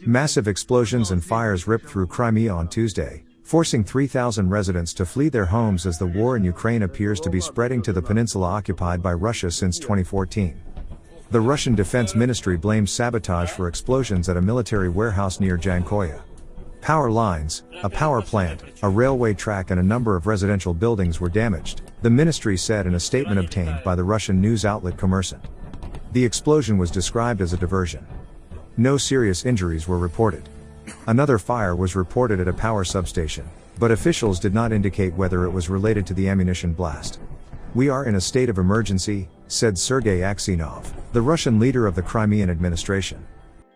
Massive explosions and fires ripped through Crimea on Tuesday, forcing 3,000 residents to flee their homes as the war in Ukraine appears to be spreading to the peninsula occupied by Russia since 2014. The Russian Defense Ministry blames sabotage for explosions at a military warehouse near Jankoya. Power lines, a power plant, a railway track and a number of residential buildings were damaged, the ministry said in a statement obtained by the Russian news outlet Kommersant. The explosion was described as a diversion. No serious injuries were reported. Another fire was reported at a power substation, but officials did not indicate whether it was related to the ammunition blast. "We are in a state of emergency," said Sergei Aksinov, the Russian leader of the Crimean administration.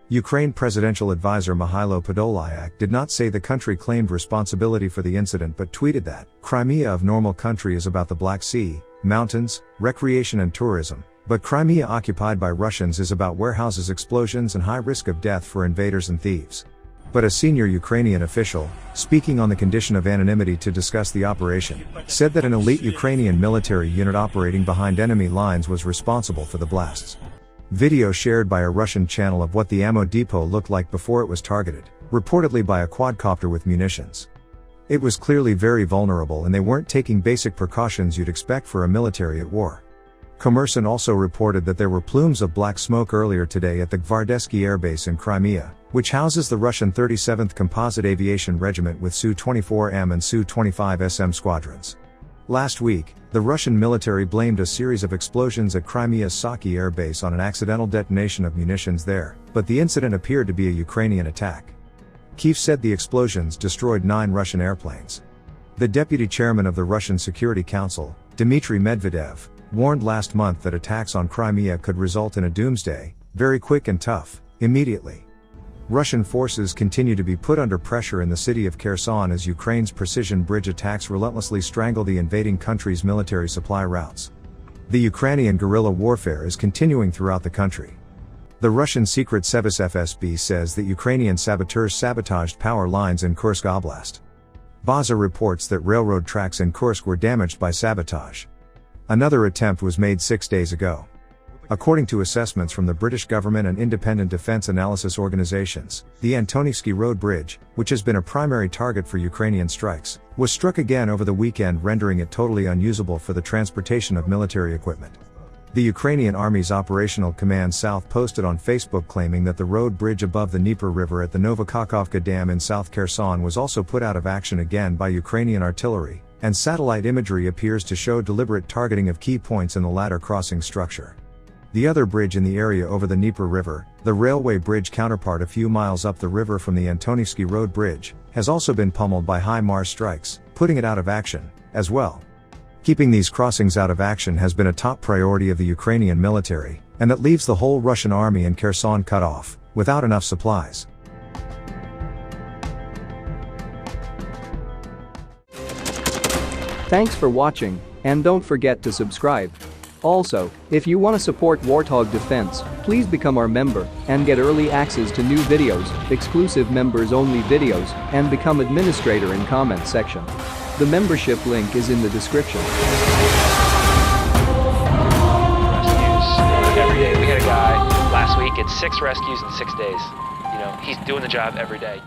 Ukraine presidential advisor Mihailo Podolyak did not say the country claimed responsibility for the incident but tweeted that Crimea of normal country is about the Black Sea, mountains, recreation and tourism, but Crimea occupied by Russians is about warehouses, explosions and high risk of death for invaders and thieves. But a senior Ukrainian official, speaking on the condition of anonymity to discuss the operation, said that an elite Ukrainian military unit operating behind enemy lines was responsible for the blasts. Video shared by a Russian channel of what the ammo depot looked like before it was targeted, reportedly by a quadcopter with munitions. It was clearly very vulnerable and they weren't taking basic precautions you'd expect for a military at war. Kommersant also reported that there were plumes of black smoke earlier today at the Gvardesky Air Base in Crimea, which houses the Russian 37th Composite Aviation Regiment with Su-24M and Su-25SM squadrons. Last week, the Russian military blamed a series of explosions at Crimea's Saki Air Base on an accidental detonation of munitions there, but the incident appeared to be a Ukrainian attack. Kyiv said the explosions destroyed 9 Russian airplanes. The deputy chairman of the Russian Security Council, Dmitry Medvedev, warned last month that attacks on Crimea could result in a doomsday, very quick and tough, immediately. Russian forces continue to be put under pressure in the city of Kherson as Ukraine's precision bridge attacks relentlessly strangle the invading country's military supply routes. The Ukrainian guerrilla warfare is continuing throughout the country. The Russian secret Service FSB says that Ukrainian saboteurs sabotaged power lines in Kursk Oblast. Baza reports that railroad tracks in Kursk were damaged by sabotage. Another attempt was made 6 days ago. According to assessments from the British government and independent defense analysis organizations, the Antonivsky Road Bridge, which has been a primary target for Ukrainian strikes, was struck again over the weekend, rendering it totally unusable for the transportation of military equipment. The Ukrainian Army's Operational Command South posted on Facebook claiming that the road bridge above the Dnieper River at the Novokakhovka Dam in South Kherson was also put out of action again by Ukrainian artillery, and satellite imagery appears to show deliberate targeting of key points in the ladder crossing structure. The other bridge in the area over the Dnieper River, the railway bridge counterpart a few miles up the river from the Antonivsky Road Bridge, has also been pummeled by HIMARS strikes, putting it out of action, as well. Keeping these crossings out of action has been a top priority of the Ukrainian military, and that leaves the whole Russian army in Kherson cut off, without enough supplies. Thanks for watching, and don't forget to subscribe. Also, if you want to support Warthog Defense, please become our member and get early access to new videos, exclusive members-only videos, and become administrator in comment section. The membership link is in the description. Rescues every day. We had a guy last week, it's 6 rescues in 6 days. You know, he's doing the job every day.